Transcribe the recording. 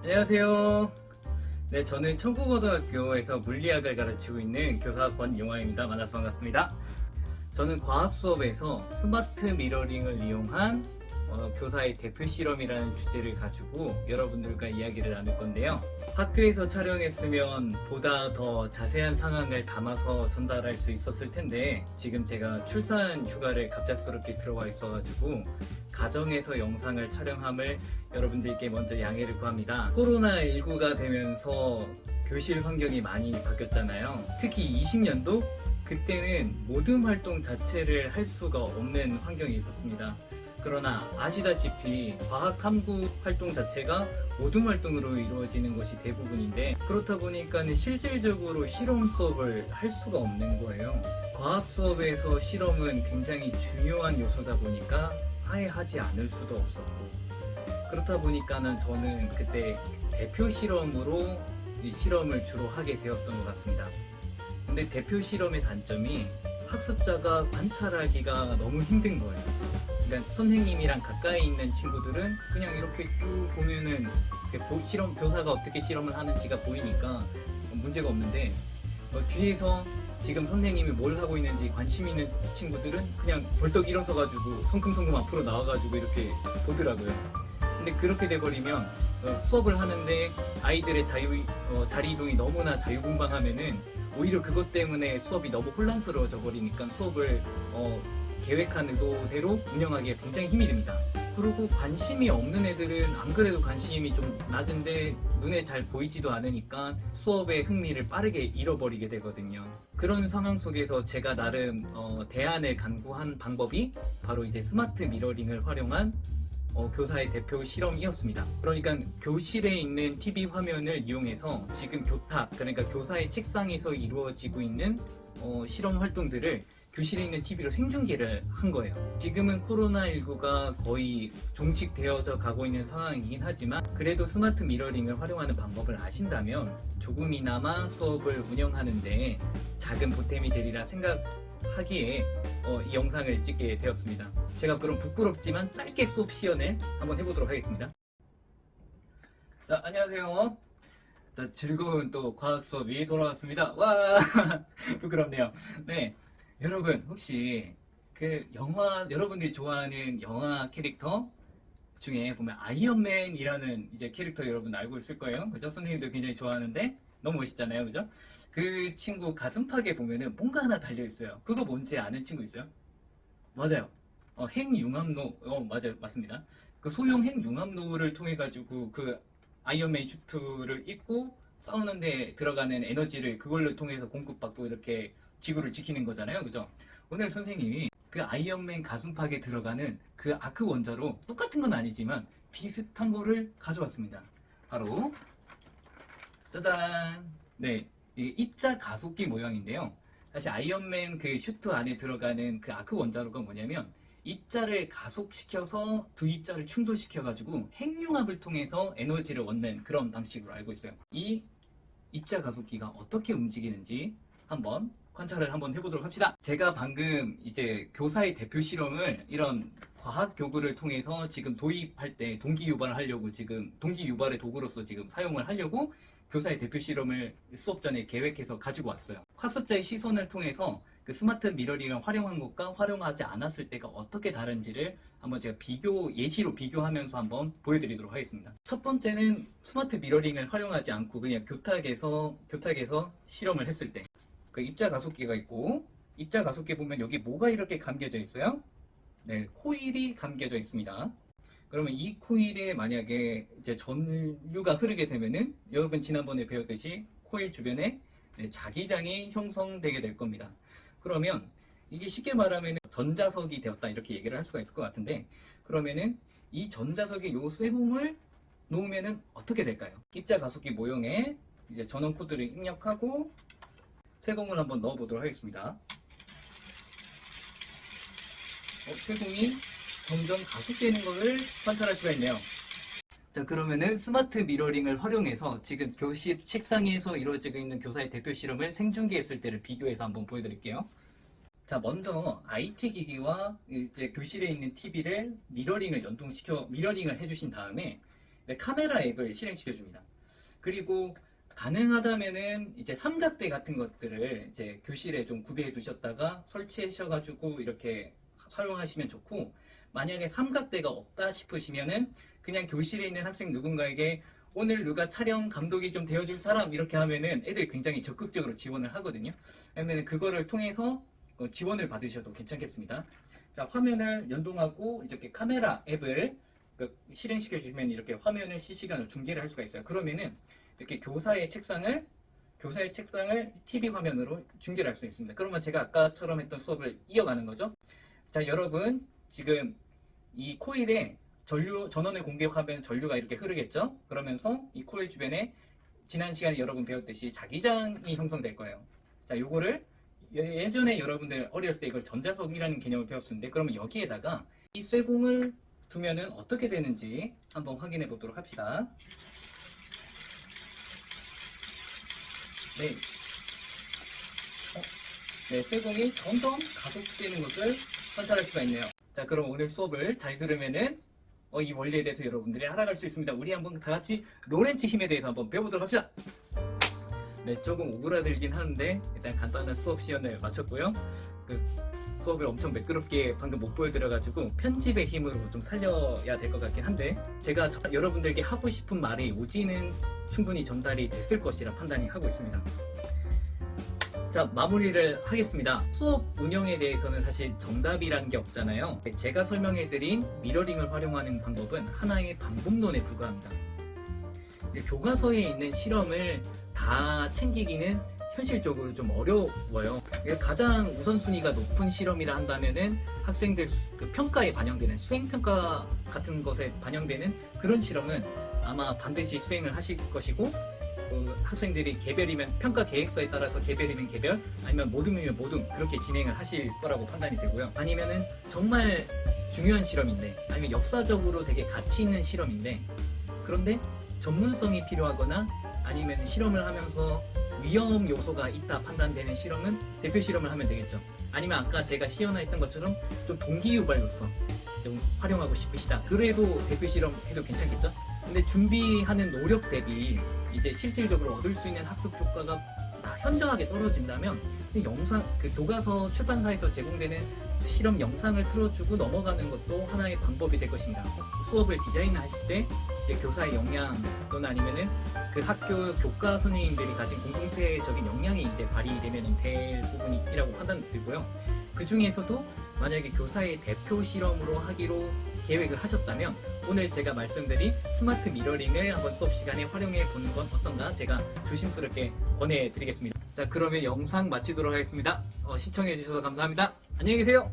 안녕하세요. 네, 저는 청구고등학교에서 물리학을 가르치고 있는 교사 권용화입니다. 만나서 반갑습니다. 저는 과학 수업에서 스마트 미러링을 이용한 교사의 대표 실험이라는 주제를 가지고 여러분들과 이야기를 나눌 건데요. 학교에서 촬영했으면 보다 더 자세한 상황을 담아서 전달할 수 있었을 텐데 지금 제가 출산 휴가를 갑작스럽게 들어와 있어가지고 가정에서 영상을 촬영함을 여러분들께 먼저 양해를 구합니다. 코로나19가 되면서 교실 환경이 많이 바뀌었잖아요. 특히 20년도 그때는 모든 활동 자체를 할 수가 없는 환경이 있었습니다. 그러나 아시다시피 과학 탐구 활동 자체가 모든 활동으로 이루어지는 것이 대부분인데 그렇다 보니까 실질적으로 실험 수업을 할 수가 없는 거예요. 과학 수업에서 실험은 굉장히 중요한 요소다 보니까 아예 하지 않을 수도 없었고 그렇다 보니까는 저는 그때 대표 실험으로 이 실험을 주로 하게 되었던 것 같습니다. 근데 대표 실험의 단점이 학습자가 관찰하기가 너무 힘든 거예요. 그러니까 선생님이랑 가까이 있는 친구들은 그냥 이렇게 쭉 보면은 실험 교사가 어떻게 실험을 하는지가 보이니까 문제가 없는데 뒤에서 지금 선생님이 뭘 하고 있는지 관심 있는 친구들은 그냥 벌떡 일어서가지고 성큼성큼 앞으로 나와가지고 이렇게 보더라고요. 근데 그렇게 돼버리면 수업을 하는데 아이들의 자리 이동이 너무나 자유분방하면은 오히려 그것 때문에 수업이 너무 혼란스러워져 버리니까 수업을 계획한 의도대로 운영하기에 굉장히 힘이 듭니다. 그리고 관심이 없는 애들은 안 그래도 관심이 좀 낮은데 눈에 잘 보이지도 않으니까 수업의 흥미를 빠르게 잃어버리게 되거든요. 그런 상황 속에서 제가 나름 대안을 간구한 방법이 바로 이제 스마트 미러링을 활용한 교사의 대표 실험이었습니다. 그러니까 교실에 있는 TV 화면을 이용해서 지금 교탁, 그러니까 교사의 책상에서 이루어지고 있는 실험 활동들을 교실에 있는 TV로 생중계를 한 거예요. 지금은 코로나19가 거의 종식되어져 가고 있는 상황이긴 하지만 그래도 스마트 미러링을 활용하는 방법을 아신다면 조금이나마 수업을 운영하는데 작은 보탬이 되리라 생각하기에 이 영상을 찍게 되었습니다. 제가 그럼 부끄럽지만 짧게 수업 시연을 한번 해보도록 하겠습니다. 자, 안녕하세요. 자, 즐거운 또 과학 수업이 돌아왔습니다. 와, 부끄럽네요. 네. 여러분 혹시 여러분들이 좋아하는 영화 캐릭터 중에 보면 아이언맨이라는 이제 캐릭터 여러분 알고 있을 거예요. 그죠? 선생님도 굉장히 좋아하는데 너무 멋있잖아요. 그죠? 그 친구 가슴팍에 보면은 뭔가 하나 달려 있어요. 그거 뭔지 아는 친구 있어요? 맞아요. 핵융합로. 맞아요. 맞습니다. 그 소형 핵융합로를 통해 가지고 그 아이언맨 슈트를 입고 싸우는데 들어가는 에너지를 그걸로 통해서 공급받고 이렇게 지구를 지키는 거잖아요. 그죠? 오늘 선생님이 그 아이언맨 가슴팍에 들어가는 그 아크 원자로 똑같은 건 아니지만 비슷한 거를 가져왔습니다. 바로 짜잔! 네, 이 입자 가속기 모양인데요. 사실 아이언맨 그 슈트 안에 들어가는 그 아크 원자로가 뭐냐면 입자를 가속시켜서 두 입자를 충돌시켜가지고 핵융합을 통해서 에너지를 얻는 그런 방식으로 알고 있어요. 이 입자 가속기가 어떻게 움직이는지 한번 관찰을 한번 해보도록 합시다. 제가 방금 이제 교사의 대표 실험을 이런 과학 교구를 통해서 지금 도입할 때 동기 유발을 하려고 지금 동기 유발의 도구로서 지금 사용을 하려고 교사의 대표 실험을 수업 전에 계획해서 가지고 왔어요. 학습자의 시선을 통해서 그 스마트 미러링을 활용한 것과 활용하지 않았을 때가 어떻게 다른지를 한번 제가 예시로 비교하면서 한번 보여드리도록 하겠습니다. 첫 번째는 스마트 미러링을 활용하지 않고 그냥 교탁에서 실험을 했을 때 그 입자 가속기가 있고 입자 가속기 보면 여기 뭐가 이렇게 감겨져 있어요? 네, 코일이 감겨져 있습니다. 그러면 이 코일에 만약에 이제 전류가 흐르게 되면은 여러분 지난번에 배웠듯이 코일 주변에 자기장이 형성되게 될 겁니다. 그러면 이게 쉽게 말하면 전자석이 되었다 이렇게 얘기를 할 수가 있을 것 같은데 그러면은 이 전자석에 요 쇠공을 놓으면은 어떻게 될까요? 입자 가속기 모형에 이제 전원 코드를 입력하고 쇠공을 한번 넣어 보도록 하겠습니다. 쇠공이 점점 가속되는 것을 관찰할 수가 있네요. 자, 그러면은 스마트 미러링을 활용해서 지금 교실 책상에서 이루어지고 있는 교사의 대표 실험을 생중계했을 때를 비교해서 한번 보여드릴게요. 자, 먼저 IT 기기와 이제 교실에 있는 TV를 미러링을 해주신 다음에 네, 카메라 앱을 실행시켜 줍니다. 그리고 가능하다면은 이제 삼각대 같은 것들을 이제 교실에 좀 구비해 두셨다가 설치하셔가지고 이렇게 사용하시면 좋고, 만약에 삼각대가 없다 싶으시면은 그냥 교실에 있는 학생 누군가에게 오늘 누가 촬영 감독이 좀 되어줄 사람 이렇게 하면은 애들 굉장히 적극적으로 지원을 하거든요. 그러면 그거를 통해서 지원을 받으셔도 괜찮겠습니다. 자, 화면을 연동하고 이렇게 카메라 앱을 실행시켜 주시면 이렇게 화면을 실시간으로 중계를 할 수가 있어요. 그러면은 이렇게 교사의 책상을 TV 화면으로 중계를 할 수 있습니다. 그러면 제가 아까처럼 했던 수업을 이어가는 거죠. 자, 여러분 지금 이 코일에 전원을 공격하면 전류가 이렇게 흐르겠죠. 그러면서 이 코일 주변에 지난 시간에 여러분 배웠듯이 자기장이 형성될 거예요. 자, 요거를 예전에 여러분들 어렸을 때 이걸 전자석이라는 개념을 배웠었는데, 그러면 여기에다가 이 쇠공을 두면은 어떻게 되는지 한번 확인해 보도록 합시다. 네. 네, 쇠공이 점점 가속되는 것을 관찰할 수가 있네요. 자, 그럼 오늘 수업을 잘 들으면은 이 원리에 대해서 여러분들이 알아갈 수 있습니다. 우리 한번 다 같이 로렌츠 힘에 대해서 한번 배워보도록 합시다. 네, 조금 오그라들긴 하는데 일단 간단한 수업 시연을 마쳤고요. 그 수업을 엄청 매끄럽게 방금 못 보여드려가지고 편집의 힘으로 좀 살려야 될 것 같긴 한데, 제가 여러분들에게 하고 싶은 말의 요지는 충분히 전달이 됐을 것이라 판단이 하고 있습니다. 자, 마무리를 하겠습니다. 수업 운영에 대해서는 사실 정답이라는 게 없잖아요. 제가 설명해드린 미러링을 활용하는 방법은 하나의 방법론에 불과합니다. 교과서에 있는 실험을 다 챙기기는 현실적으로 좀 어려워요. 가장 우선순위가 높은 실험이라 한다면은 학생들 평가에 반영되는 수행평가 같은 것에 반영되는 그런 실험은 아마 반드시 수행을 하실 것이고, 학생들이 개별이면 평가 계획서에 따라서 개별이면 개별, 아니면 모둠이면 모둠 그렇게 진행을 하실 거라고 판단이 되고요. 아니면은 정말 중요한 실험인데, 아니면 역사적으로 되게 가치 있는 실험인데, 그런데 전문성이 필요하거나 아니면 실험을 하면서 위험 요소가 있다 판단되는 실험은 대표 실험을 하면 되겠죠. 아니면 아까 제가 시연했던 것처럼 좀 동기유발로서 좀 활용하고 싶으시다, 그래도 대표 실험 해도 괜찮겠죠. 근데 준비하는 노력 대비 이제 실질적으로 얻을 수 있는 학습 효과가 현저하게 떨어진다면 영상, 교과서 출판사에서 제공되는 실험 영상을 틀어주고 넘어가는 것도 하나의 방법이 될 것입니다. 수업을 디자인하실 때 이제 교사의 역량 또는 아니면은 그 학교 교과 선생님들이 가진 공동체적인 역량이 이제 발휘되면 될 부분이라고 판단이 들고요. 그 중에서도 만약에 교사의 대표 실험으로 하기로 계획을 하셨다면 오늘 제가 말씀드린 스마트 미러링을 한번 수업 시간에 활용해 보는 건 어떤가 제가 조심스럽게 권해드리겠습니다. 자, 그러면 영상 마치도록 하겠습니다. 시청해 주셔서 감사합니다. 안녕히 계세요.